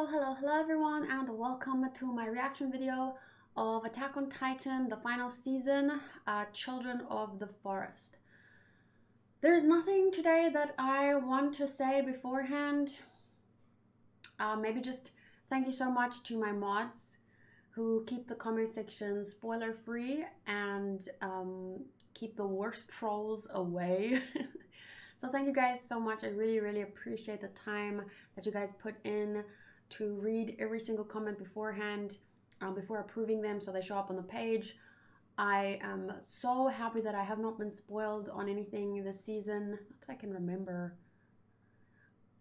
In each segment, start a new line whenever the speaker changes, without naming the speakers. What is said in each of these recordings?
Hello everyone, and welcome to my reaction video of Attack on Titan, the final season, Children of the Forest. There's nothing today that I want to say beforehand. Maybe just thank you so much to my mods who keep the comment section spoiler free and keep the worst trolls away. So thank you guys so much. I really appreciate the time that you guys put in to read every single comment beforehand, before approving them so they show up on the page. I am so happy that I have not been spoiled on anything this season. Not that I can remember.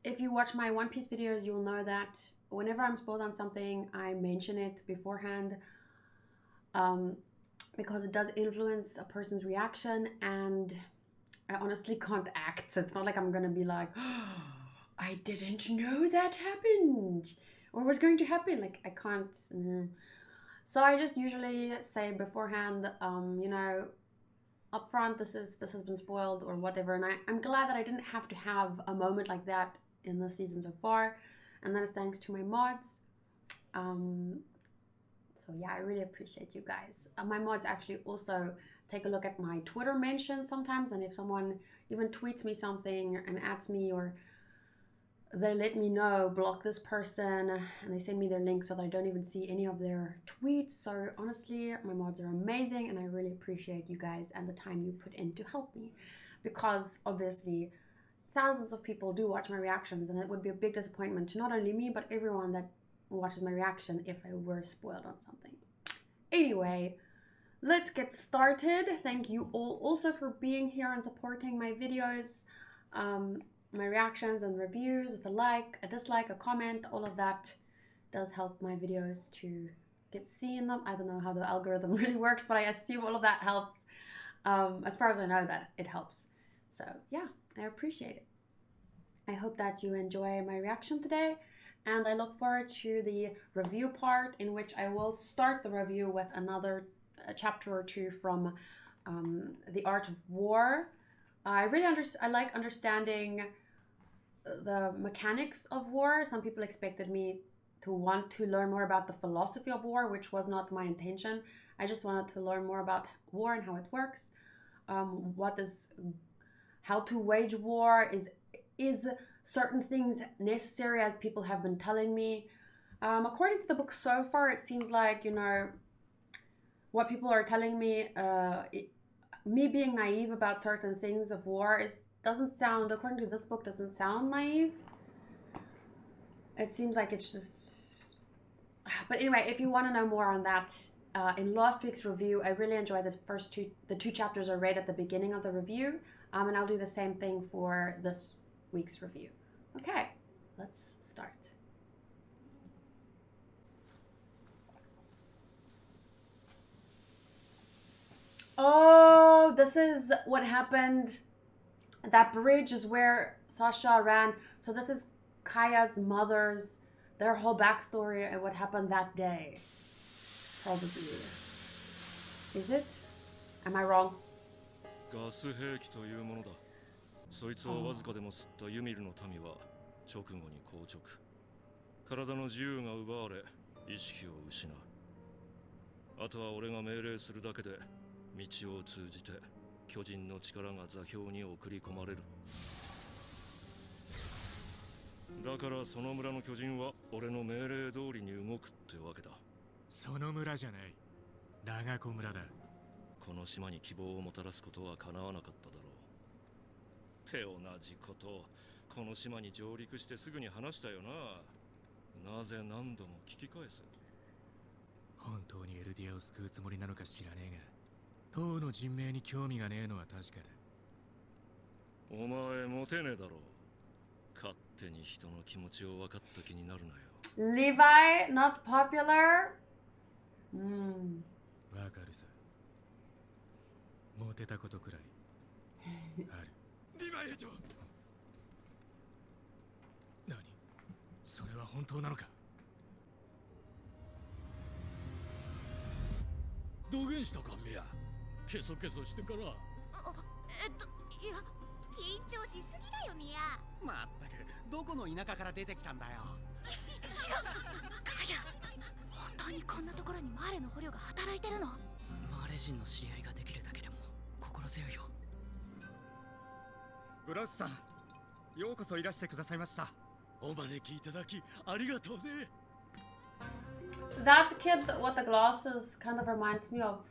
If you watch my One Piece videos, you'll know that whenever I'm spoiled on something, I mention it beforehand, because it does influence a person's reaction, and I honestly can't act, so it's not like I'm gonna be like, oh, I didn't know that happened or was going to happen. Like, I can't. So I just usually say beforehand, you know, up front, this has been spoiled or whatever. And I'm glad that I didn't have to have a moment like that in the season so far, and that is thanks to my mods. So yeah, I really appreciate you guys. My mods actually also take a look at my Twitter mentions sometimes, and if someone even tweets me something and adds me, or they let me know, block this person, and they send me their link so that I don't even see any of their tweets. So honestly, my mods are amazing, and I really appreciate you guys and the time you put in to help me, because obviously thousands of people do watch my reactions, and it would be a big disappointment to not only me but everyone that watches my reaction if I were spoiled on something. Anyway, let's get started. Thank you all also for being here and supporting my videos, my reactions and reviews with a like, a dislike, a comment. All of that does help my videos to get seen them. I don't know how the algorithm really works, but I assume all of that helps. As far as I know, that it helps. So yeah, I appreciate it. I hope that you enjoy my reaction today, and I look forward to the review part, in which I will start the review with another chapter or two from The Art of War. I like understanding the mechanics of war. Some people expected me to want to learn more about the philosophy of war, which was not my intention. I just wanted to learn more about war and how it works. How to wage war, is certain things necessary, as people have been telling me. According to the book so far, it seems like, you know, what people are telling me, me being naive about certain things of war doesn't sound, according to this book, doesn't sound naive. It seems like it's just, but anyway, if you want to know more on that, in last week's review, I really enjoyed the two chapters I read at the beginning of the review, and I'll do the same thing for this week's review. Okay, let's start. Oh, this is what happened. That bridge is where Sasha ran. So this is Kaya's mother's, their whole backstory and what happened that day. Probably. Is it? Am I wrong?
ガス兵器というものだ。そいつをわずかでも吸ったユミルの民は直後に硬直。体の自由が奪われ、意識を失う。あとは俺が命令するだけで道を通じて巨人の力が座標に送り込まれる。だからその村の巨人は俺の命令通りに動くってわけだ。
その村じゃない。長子村だ。
この島に希望をもたらすことは叶わなかっただろう。って同じことをこの島に上陸してすぐに話したよな。なぜ何度も聞き返す。
本当にエルディアを救うつもりなのか知らねえが、党の人命に興味がねえのは確かだ。
お前モテねえだろう。勝手に人の気持ちを分かった気になるなよ。
Levi, not popular?
わかるさ。モテたことくらいある。リヴァイ兵長。何？それは本当なのか？
どげんしたかめや。ケソケソしてから。
いや緊張しすぎだよミヤ。
まったくどこの田舎から出てきたんだよ。
そカヤ、本当にこんなところにマーレの捕虜が働いてるの？
マーレ人の知り合いができるだけでも心強いよ。
ブラウスさん、ようこそいらしてくださいました。
お招きいただきありがとうね。
That kid with the glasses kind of reminds me of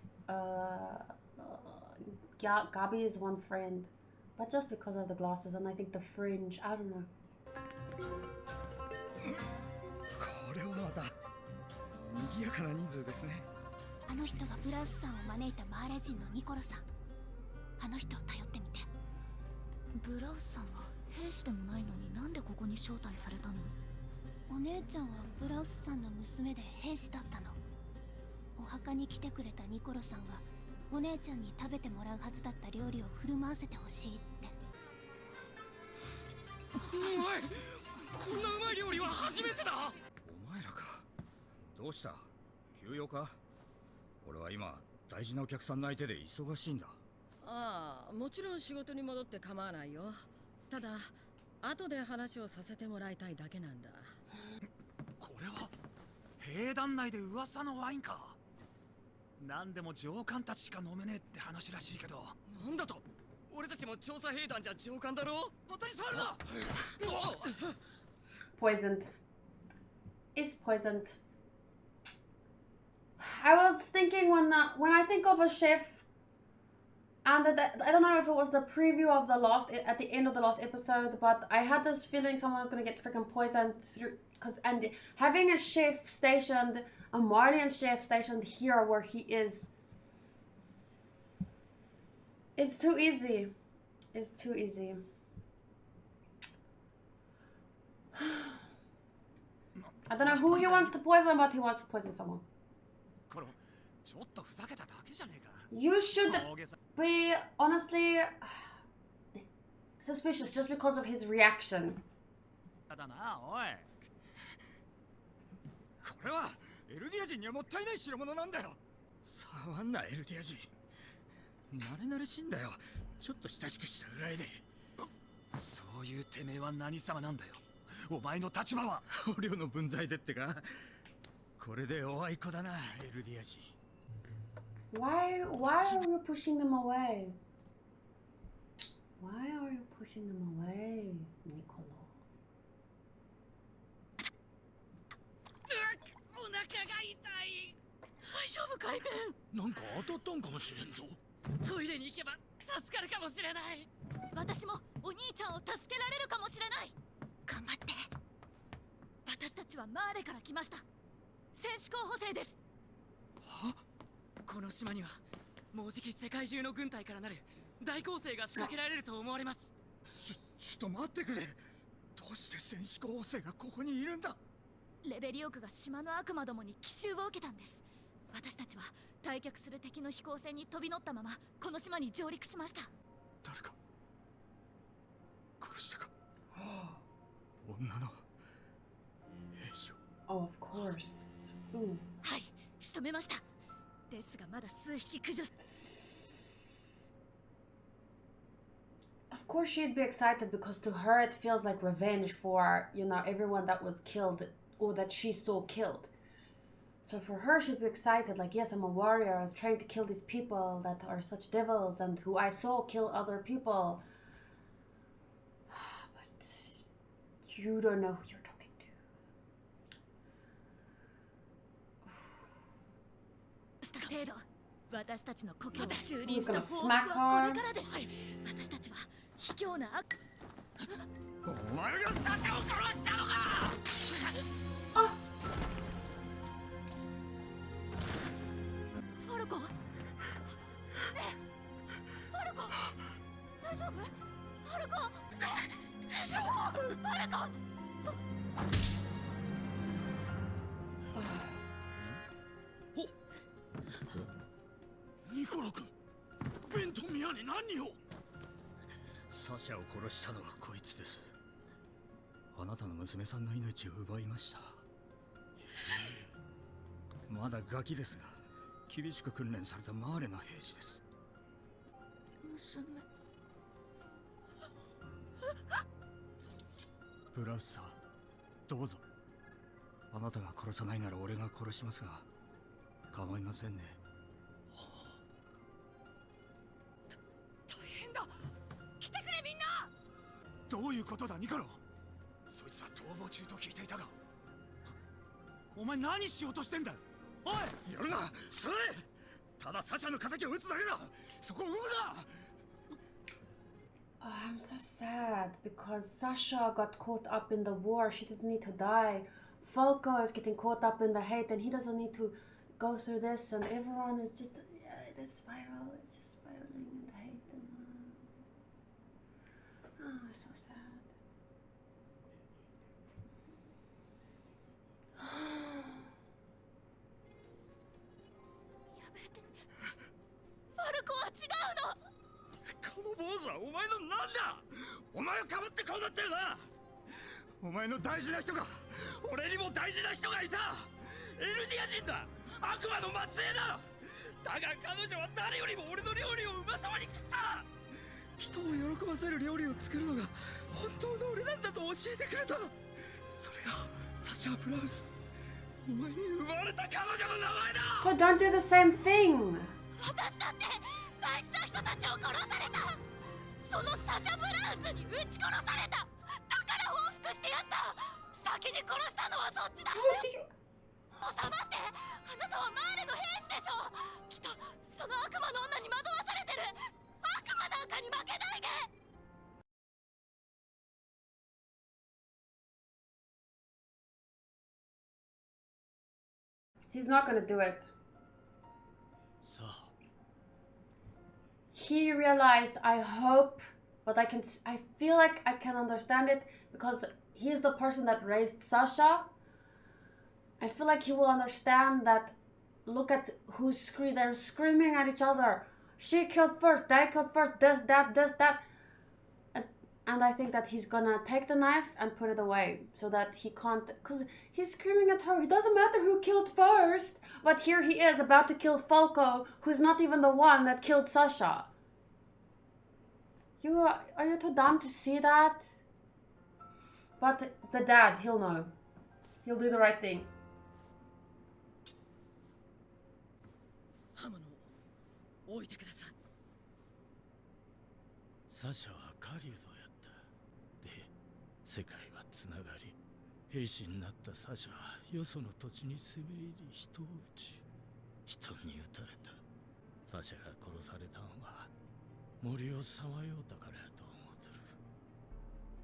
Gabi's one friend, but just because of the glasses and I think the fringe. I don't know.
これはまた賑やかな人数ですね。
あの人がブラウスさんを招いたマーレ人のニコロさん。あの人を頼ってみて。ブラウスさんは兵士でもないのになんでここに招待されたの？お姉ちゃんはブラウスさんの娘で兵士だったの。お墓に来てくれたニコロさんがお姉ちゃんに食べてもらうはずだった料理を振る舞わせてほしいって。
うまい。こんなうまい料理は初めてだ。
お前らか。どうした？休養か？俺は今大事なお客さんの相手で忙しいんだ。
ああ、もちろん仕事に戻って構わないよ。ただ後で話をさせてもらいたいだけなんだ。
これは兵団内で噂のワインか。何でも上官たちしか飲めねえって話らしいけど。
なんだと？俺たちも調査兵団じゃ上官だろ。
本当にそうだ。
Poisoned. Is poisoned. I was thinking when I think of a chef, and I don't know if it was the preview of the at the end of the last episode, but I had this feeling someone was gonna get freaking poisoned through. And having a chef stationed, a Marian chef stationed here where he is, it's too easy. It's too easy. I don't know who he wants to poison, but he wants to poison someone. You should be honestly suspicious just because of his reaction.
これはエルディア人にはもったいない代物なんだよ。触んなエルディア人。慣れ慣れしいんだよ。ちょっと親しくしたぐらいで。
そういうてめえは何様なんだよ。お前の立場は。
捕虜の分際でってか。これでおあいこだなエルディア人。
Why are you pushing them away? Why are you pushing them away, Nicola?
お腹が痛い。大丈夫かいベン？
なんか当たったんかもしれんぞ。
トイレに行けば助かるかもしれない。
私もお兄ちゃんを助けられるかもしれない。頑張って。私たちはマーレから来ました。戦士候補生です。
は？この島にはもうじき世界中の軍隊からなる大攻勢が仕掛けられると思われます。
ちょっと待ってくれ。どうして戦士候補生がここにいるんだ？
レベリオクが島の悪魔どもに奇襲を受けたんです。私たちは退却する敵の飛行船に飛び乗ったままこの島に上陸しました。
誰か殺したか？女の兵士を。
Oh, of course.
はい、仕留めました。ですがまだ数匹駆除し。
Of course she'd be excited because to her it feels like revenge for, you know, everyone that was killed or that she saw killed. So for her she'd be excited like, yes, I'm a warrior. I was trying to kill these people that are such devils and who I saw kill other people. But you don't know who you're talking to.
した程度、私たちの故郷で駐輪した報復はこれからです。私たちは卑怯な悪。
お前がサシャを殺したのか！
あ、
ファルコ。ねえ、ファルコ。大丈夫？ファルコ。ファルコ。
ニコラ君、ベンとミアに何を？
サシャを殺したのはこいつです。あなたの娘さんの命を奪いました。まだガキですが、厳しく訓練されたマーレの兵士です。
娘。
ブラウスさん、どうぞ。あなたが殺さないなら俺が殺しますが構いませんね。
大変だ。来てくれみんな。
どういうことだニコロ。そいつは逃亡中と聞いていたが。お前何しようとしてんだ。おいやるな。それただサシャの敵を撃つだけだ。そこを動くな。
Oh, I'm so sad because Sasha got caught up in the war. She didn't need to die. Falco is getting caught up in the hate and he doesn't need to go through this, and everyone is just, yeah, it is spiral. It's just spiraling in the hate and oh, it's so sad.
ファルコは違うの。
この坊主はお前の何だ。お前をかばってこうなってるな。お前の大事な人が俺にも大事な人がいた。エルディア人だ。悪魔の末裔だ。だが彼女は誰よりも俺の料理をうまさまに食った。人を喜ばせる料理を作るのが本当の俺なんだと教えてくれた。それがサシャ・ブラウス。お前に奪われた彼女の名前だ。
So don't do the same thing.
私だって大事な人たちを殺された。そのサシャ・ブラウスに撃ち殺された。だから報復してやった。先に殺したのはそっちだ。もう覚まして。あなたはマーレの兵士でしょ。きっとその悪魔の女に惑わされてる。悪魔なんかに負けないで。
He's not gonna do it. He realized, I hope, but I feel like I can understand it because he is the person that raised Sasha. I feel like he will understand that. Look at who's screaming. They're screaming at each other. She killed first, they killed first, this, that. And I think that he's gonna take the knife and put it away so that he can't, because he's screaming at her. It doesn't matter who killed first, but here he is about to kill Falco, who's not even the one that killed Sasha. Are you too dumb to see that? But the dad, he'll know. He'll do the right thing.
刃物を置いてください。
サシャは狩人やった。で、世界はつながり、兵士になったサシャはよその土地に攻め入り人を撃ち、人に撃たれた。サシャが殺されたんは森をさまようたからやと思うとる。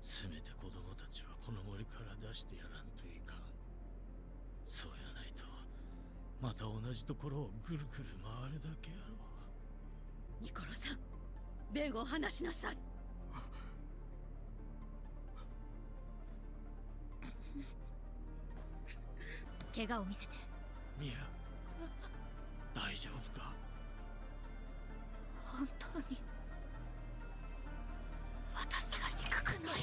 せめて子供たちはこの森から出してやらんといかん。そうやないとまた同じところをぐるぐる回るだけやろ。
ニコロさん、弁護を話しなさい。
怪我を見せて。
ミア、大丈夫か？
本当に私が憎くない。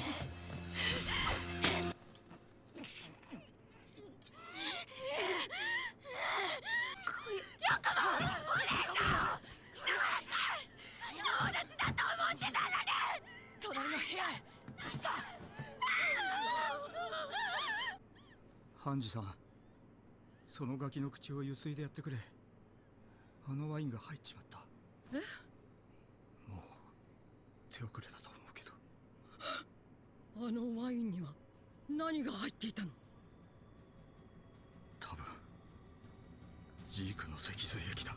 ハンジさん、そのガキの口をゆすいでやってくれ。あのワインが入っちまった。
え？
もう手遅れだと思うけど。
あのワインには何が入っていたの？
多分ジークの脊髄液だ。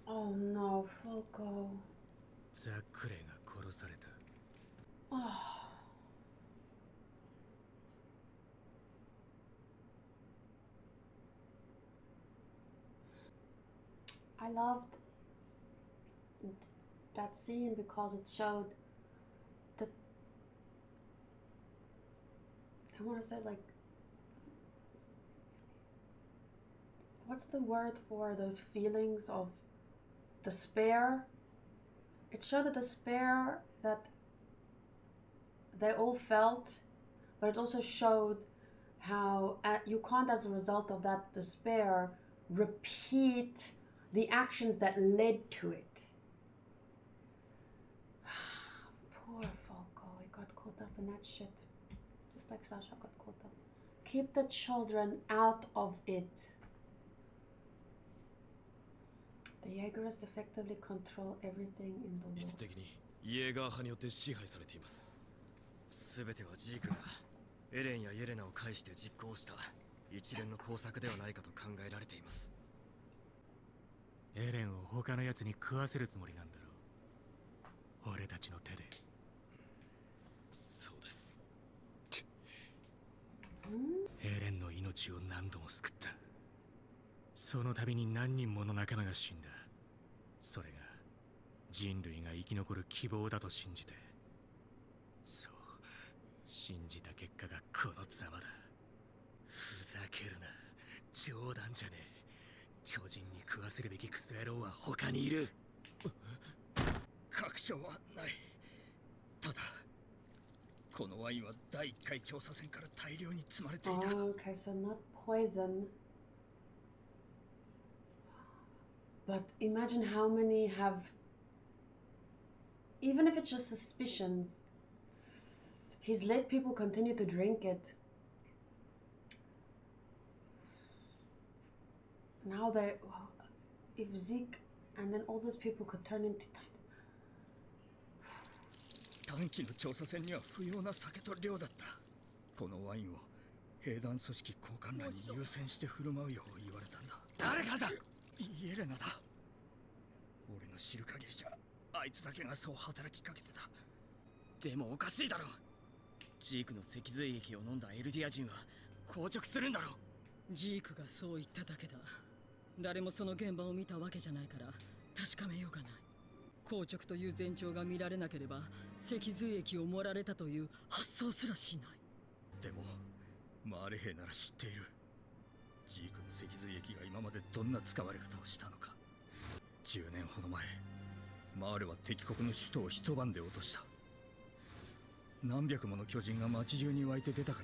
Oh no, Falco.
ザクレが殺された。
Oh. I loved that scene because it showed that, I want to say, like, what's the word for those feelings of despair? It showed the despair that they all felt, but it also showed how you can't, as a result of that despair, repeat the actions that led to it. in that shit. Just like Sasha got caught up. Keep the children out of it. The Jaegerists effectively control everything in the
実
world.
質的にイエーガー派によって支配されています。
全てはジークがエレンやイエレナを介して実行した一連の工作ではないかと考えられています。
エレンを他のやつに食わせるつもりなんだろう。俺たちの手で。
そうです。
エレンの命を何度も救った。その度に何人もの仲間が死んだ。それが人類が生き残る希望だと信じて。そう、信じた結果がこのざまだ。ふざけるな、冗談じゃねえ。巨人に食わせるべきクソ野郎は他にいる。
確証はない。ただこのワインは第1回調査船から大量に積まれていた。
Oh, okay, so not poison. But imagine how many have, even if it's just suspicions, he's let people continue to drink it. Now they, if Zeke and then all those people could turn into Titan.
短期の調査船には不要な酒と量だった。このワインを兵団組織高官らに優先して振る舞うよう言われたんだ。誰からだ？イエレナだ。俺の知る限りじゃあいつだけがそう働きかけてた。
でもおかしいだろ。ジークの脊髄液を飲んだエルディア人は硬直するんだろ。
ジークがそう言っただけだ。誰もその現場を見たわけじゃないから確かめようがない。硬直という前兆が見られなければ脊髄液を盛られたという発想すらしない。
でもマーレ兵なら知っている。ジークの脊髄液が今までどんな使われ方をしたのか。10年ほど前、マーレは敵国の首都を一晩で落とした。何百もの巨人が街中に湧いて出たか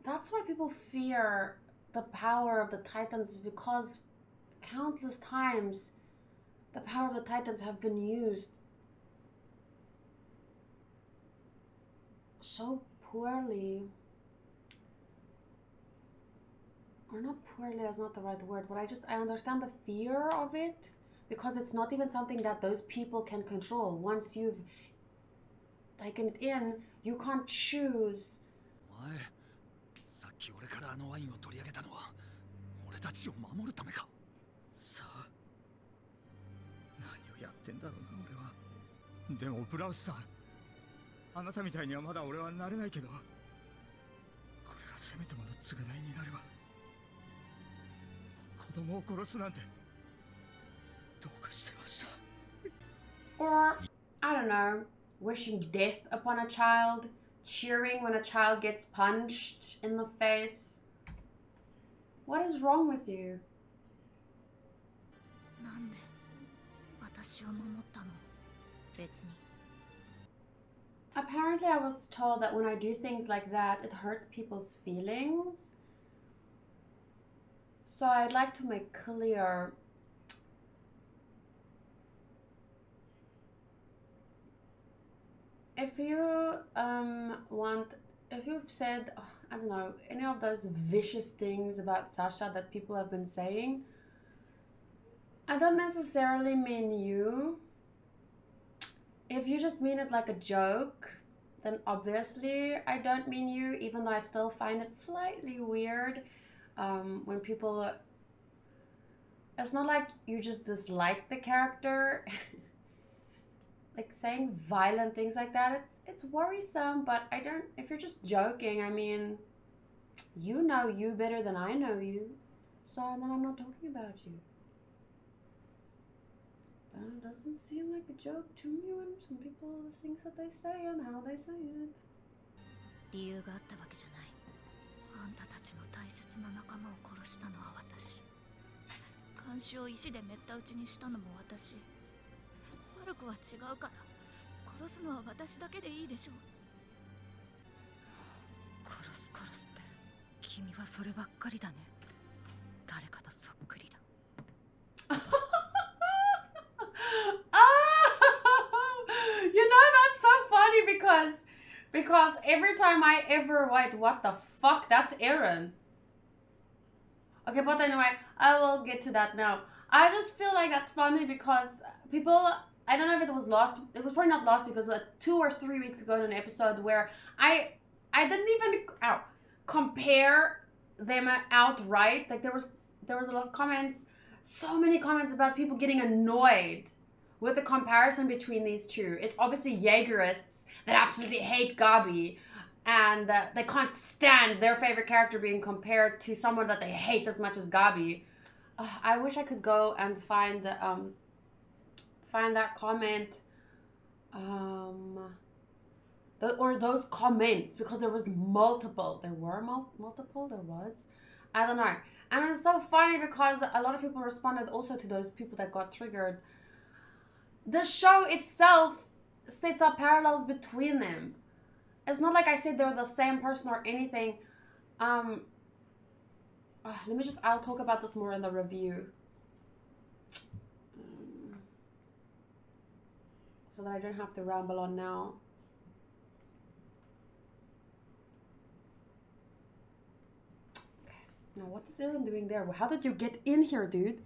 らだ。
That's why people fear the power of the Titans, is because countless times the power of the Titans have been used so poorly. Or not poorly is not the right word, but I understand the fear of it, because it's not even something that those people can control. Once you've taken it in, you can't choose.
お前、さっき俺からあのワインを取り上げたのは俺たちを守るためか。
さあ、何をやってんだろうな俺は。でもブラウスさん、あなたみたいにはまだ俺はなれないけど、これがせめてもの償いになれば。子供を殺すなんてどうかしてました。
Or, I don't know, wishing death upon a child, cheering when a child gets punched in the face. What is wrong with you?
なんで私を守ったの？別に。
Apparently I was told that when I do things like that, it hurts people's feelings. So I'd like to make clear, if you if you've said, I don't know, any of those vicious things about Sasha that people have been saying, I don't necessarily mean you. If you just mean it like a joke, then obviously I don't mean you, even though I still find it slightly weird when people... It's not like you just dislike the character. Like saying violent things like that, it's worrisome, but I don't... If you're just joking, I mean, you know you better than I know you. So then I'm not talking about you. But it doesn't seem like a joke to me when some people, the things that they say and how they say it.
理由があったわけじゃない。あんたたちの大切な仲間を殺したのは私。監視を石でめった打ちにしたのも私。悪くは違うから殺すのは私だけでいいでしょう。殺す殺すって君はそればっかりだね。誰かとそっくりだ。
Oh, you know, that's so funny because Because every time I ever wait, what the fuck? That's Aaron. Okay, but anyway, I will get to that now. I just feel like that's funny because people, I don't know if it was probably not last week, it was 2 or 3 weeks ago in an episode where I didn't even compare them outright. Like there was a lot of comments, so many comments about people getting annoyed with the comparison between these two. It's obviously Jaegerists that absolutely hate Gabi, and they can't stand their favorite character being compared to someone that they hate as much as Gabi. I wish I could go and find that comment, or those comments, because there was multiple. There were multiple. There was, I don't know. And it's so funny because a lot of people responded also to those people that got triggered. The show itself sets up parallels between them. It's not like I said they're the same person or anything. I'll talk about this more in the review. So that I don't have to ramble on now. Okay. Now what is Aaron doing there? How did you get in here, dude?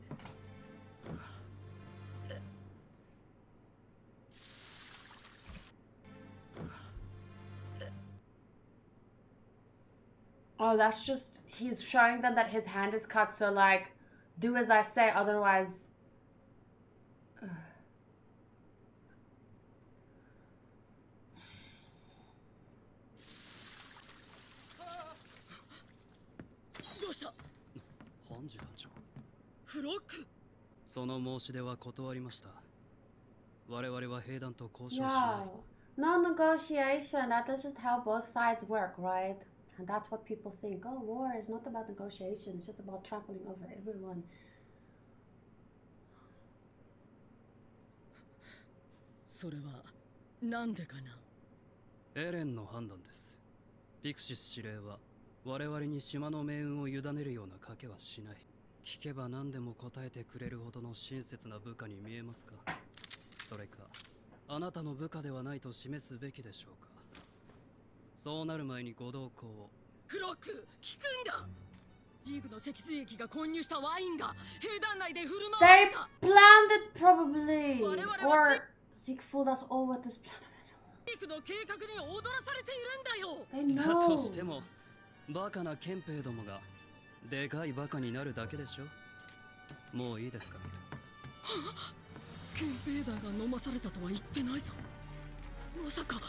Oh, that's just, he's showing them that his hand is cut, so like, do as I say, otherwise... Yeah. No negotiation, that is just how both sides work, right? And that's what people think. Oh, war is not about negotiation. It's just about trampling over everyone.
それはなんでかな。
エレンの判断です。ピクシス司令は我々に島の命運を委ねるような賭けはしない。聞けば何でも答えてくれるほどの親切な部下に見えますか。それかあなたの部下ではないと示すべきでしょうか。そうなる前にご同行を。
フロック、聞くんだ。ジーグの脊髄液が混入したワインが兵団内で振る舞われた。
They planned it probably, or Zeke fooled us all with this plan of his own.
ジーグの計画に踊らされているんだよ。
だとしてもバカな憲兵どもがでかいバカになるだけでしょ。もういいですか。
憲兵団が飲まされたとは言ってないぞ。まさか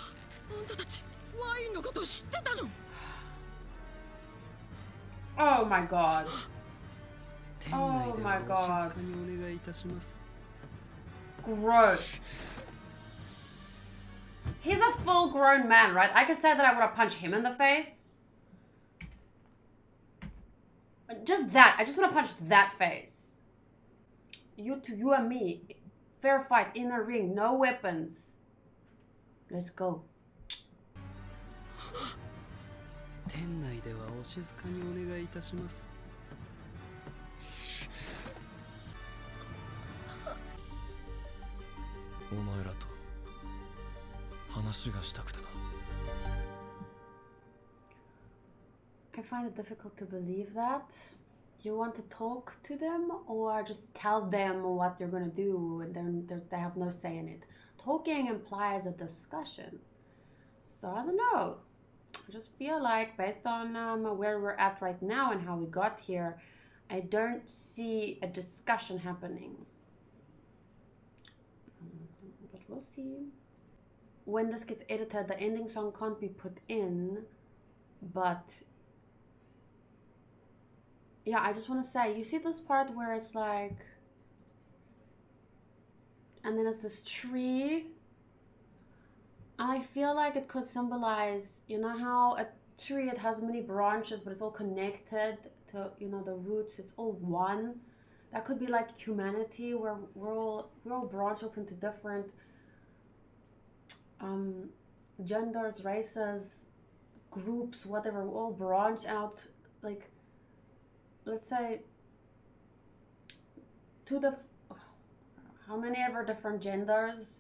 あんたたちワインのこと知ってたの？
Oh my god. Oh my god. Gross. He's a full-grown man, right? I could say that I would have punched him in the face. Just that. I just want to punch that face. You and me. Fair fight in a ring. No weapons. Let's go.
店内ではお静かにお願いいたします。
お前らと話がしたくてな。
I find it difficult to believe that. You want to talk to them or just tell them what you're gonna do and they have no say in it. Talking implies a discussion. So I don't know. I just feel like based on where we're at right now and how we got here, I don't see a discussion happening. But we'll see. When this gets edited, the ending song can't be put in, but yeah, I just want to say, you see this part where it's like, and then it's this tree. I feel like it could symbolize, you know how a tree, it has many branches, but it's all connected to, you know, the roots, it's all one. That could be like humanity, where we're all branched off into different genders, races, groups, whatever. We all branch out, like, let's say, to the, how many ever different genders,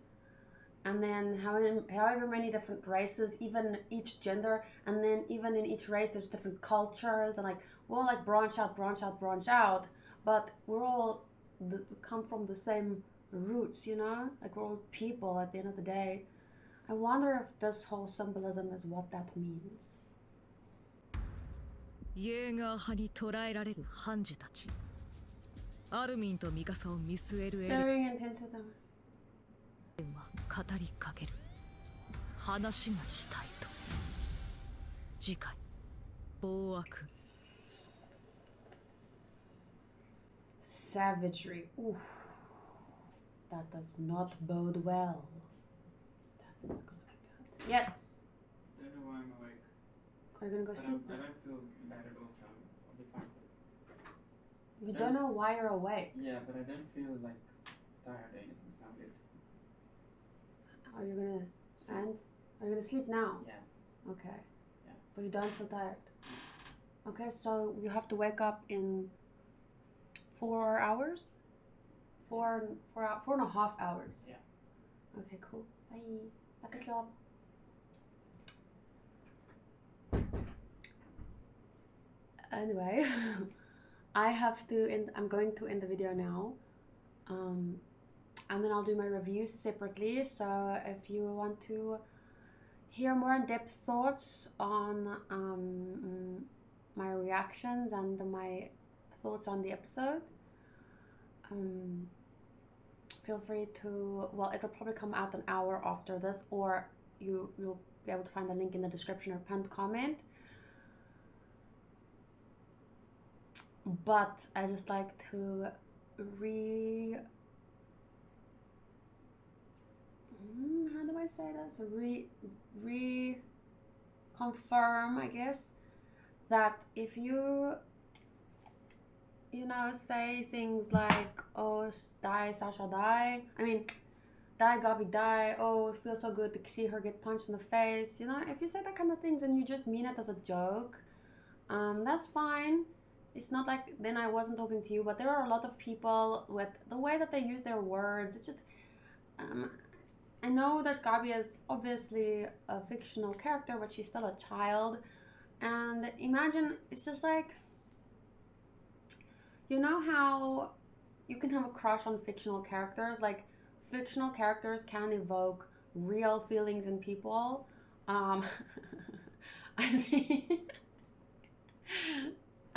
and then however many different races, even each gender, and then even in each race there's different cultures, and like we're all like branch out, but we're all come from the same roots, you know, like we're all people at the end of the day. I wonder if this whole symbolism is what that means.
イエーガー派に捕らえられる判事たち。アルミンとミカサを見据えるエレン
Staring intensely at them.
は語りかける。話がしたいと。次回、暴悪。
Savagery. Oof. That does not bode well. That is gonna be bad. Yes.
I don't know why I'm awake.
Are you gonna go sleep?
I don't feel bad at all, so I'll be fine.
You don't know why you're awake.
Yeah, but I don't feel like tired or anything, so I'm good.
Are you gonna and are you gonna sleep now?
Yeah.
Okay.
Yeah.
But you don't feel tired. Okay, so you have to wake up in 4 hours? 4.5 hours.
Yeah.
Okay, cool. Bye. Back to sleep. Anyway, I'm going to end the video now. And then I'll do my reviews separately. So if you want to hear more in-depth thoughts on my reactions and my thoughts on the episode, feel free to, well, it'll probably come out an hour after this, or you'll be able to find the link in the description or pinned comment. But I just like to how do I say this? Reconfirm, I guess, that if you know, say things like, oh, die, Sasha, die. I mean, die, Gabi, die. Oh, it feels so good to see her get punched in the face. You know, if you say that kind of things and you just mean it as a joke, that's fine. It's not like then I wasn't talking to you, but there are a lot of people with the way that they use their words. It's just, I know that Gabi is obviously a fictional character, but she's still a child. And imagine, it's just like, you know how you can have a crush on fictional characters? Like, fictional characters can evoke real feelings in people. I mean,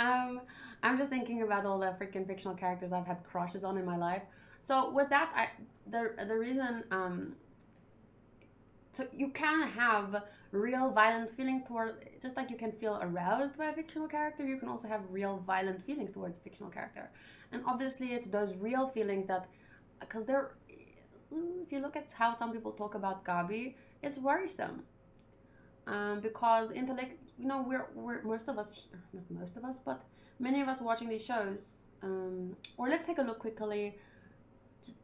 I'm just thinking about all the freaking fictional characters I've had crushes on in my life. So with that, the reason, so you can have real violent feelings toward, just like you can feel aroused by a fictional character, you can also have real violent feelings towards a fictional character. And obviously it's those real feelings that, because they're, if you look at how some people talk about Gabi, it's worrisome. Because intellect, you know, we're most of us, not most of us, but many of us watching these shows, or let's take a look quickly just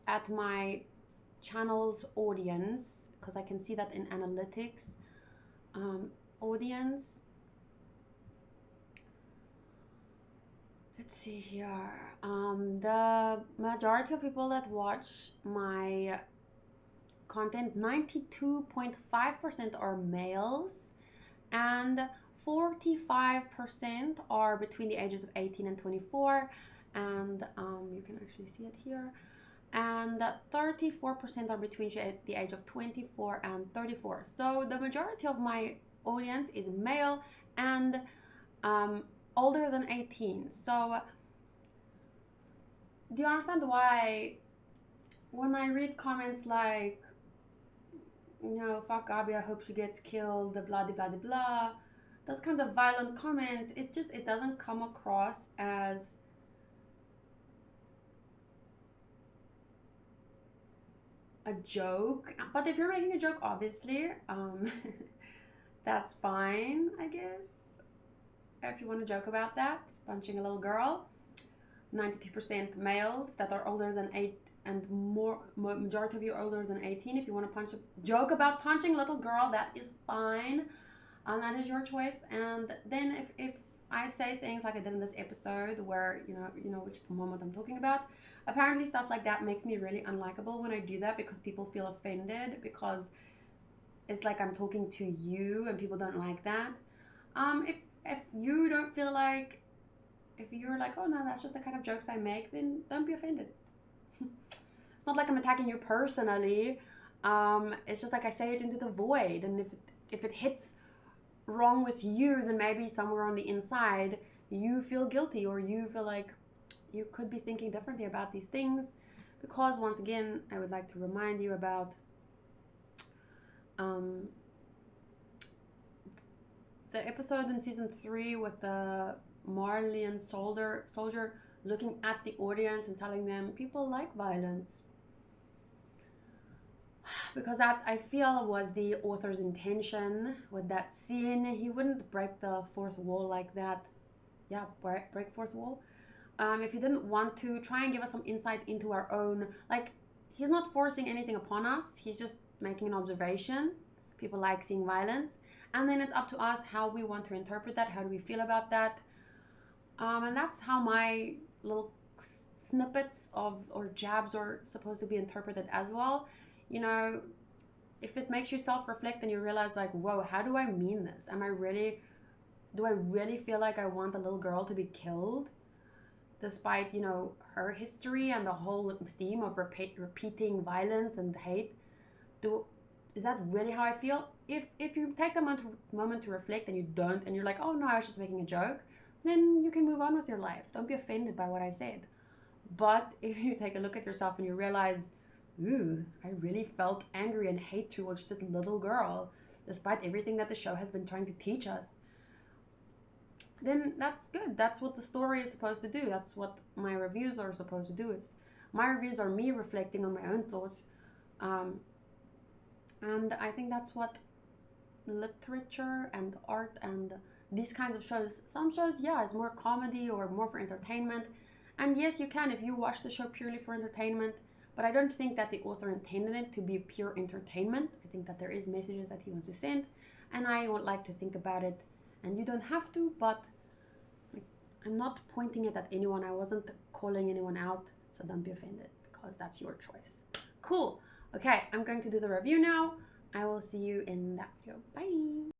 at my channel's audience, because I can see that in analytics. Audience, let's see here, the majority of people that watch my content, 92.5% are males, and 45% are between the ages of 18 and 24, and you can actually see it here, and 34% are between the age of 24 and 34. So the majority of my audience is male and older than 18. So do you understand why when I read comments like, you know, fuck Gabi, I hope she gets killed, blah, blah, blah, blah, those kinds of violent comments, it doesn't come across as a joke. But if you're making a joke, obviously, that's fine, I guess. If you want to joke about that, punching a little girl, 92% males that are older than 8 and more, majority of you are older than 18. If you want to joke about punching a little girl, that is fine, and that is your choice. And then if I say things like I did in this episode where, you know which moment I'm talking about, apparently stuff like that makes me really unlikable when I do that, because people feel offended, because it's like I'm talking to you and people don't like that. If you don't feel like, if you're like, oh no, that's just the kind of jokes I make, then don't be offended. It's not like I'm attacking you personally. It's just like I say it into the void, and if it hits wrong with you, then maybe somewhere on the inside you feel guilty, or you feel like you could be thinking differently about these things. Because once again, I would like to remind you about the episode in season 3 with the Marian soldier looking at the audience and telling them people like violence. Because that, I feel, was the author's intention with that scene. He wouldn't break the fourth wall like that. Yeah, break fourth wall. If he didn't want to, try and give us some insight into our own, like, he's not forcing anything upon us. He's just making an observation. People like seeing violence. And then it's up to us how we want to interpret that. How do we feel about that? And that's how my little snippets or jabs are supposed to be interpreted as well. You know, if it makes you self-reflect and you realize like, whoa, how do I mean this? Do I really feel like I want a little girl to be killed? Despite, you know, her history and the whole theme of repeating violence and hate. Is that really how I feel? If you take the moment to reflect and you don't, and you're like, oh no, I was just making a joke, then you can move on with your life. Don't be offended by what I said. But if you take a look at yourself and you realize, ooh, I really felt angry and hate towards this little girl, despite everything that the show has been trying to teach us, then that's good. That's what the story is supposed to do. That's what my reviews are supposed to do. My reviews are me reflecting on my own thoughts. And I think that's what literature and art and these kinds of shows, some shows, yeah, it's more comedy or more for entertainment. And yes, you can if you watch the show purely for entertainment, but I don't think that the author intended it to be pure entertainment. I think that there is messages that he wants to send, and I would like to think about it. And you don't have to, but I'm not pointing it at anyone. I wasn't calling anyone out, so don't be offended, because that's your choice. Cool. Okay, I'm going to do the review now. I will see you in that video. Bye.